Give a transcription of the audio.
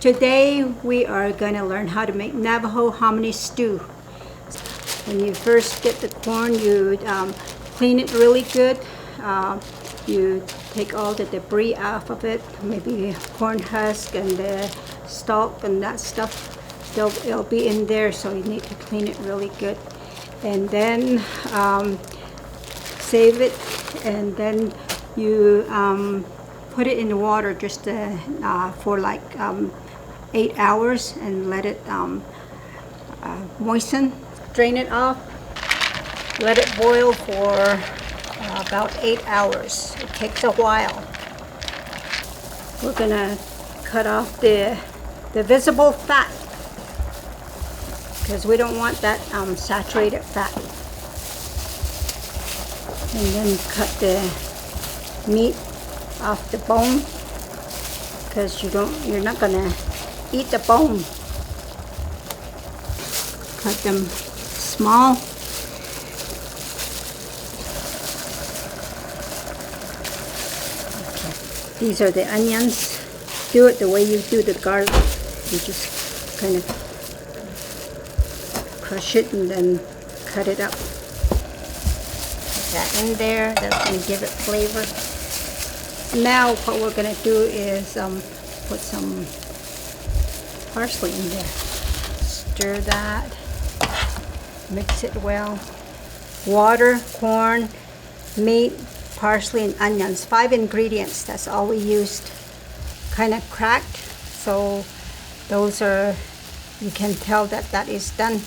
Today we are going to learn how to make Navajo Hominy Stew. When you first get the corn, you clean it really good. You take all the debris off of it, maybe corn husk and the stalk and that stuff. It'll be in there, so you need to clean it really good. And then save it, and then you put it in the water just for like 8 hours and let it moisten. Drain it off, let it boil for about 8 hours. It takes a while. We're gonna cut off the visible fat because we don't want that saturated fat. And then cut the meat off the bone because you're not gonna eat the bone. Cut them small. Okay. These are the onions. Do it the way you do the garlic. You just kind of crush it and then cut it up. Put that in there. That's going to give it flavor. Now what we're going to do is put some parsley in there. Stir that. Mix it well. Water, corn, meat, parsley, and onions. 5 ingredients. That's all we used. Kind of cracked, so those are, you can tell that that is done.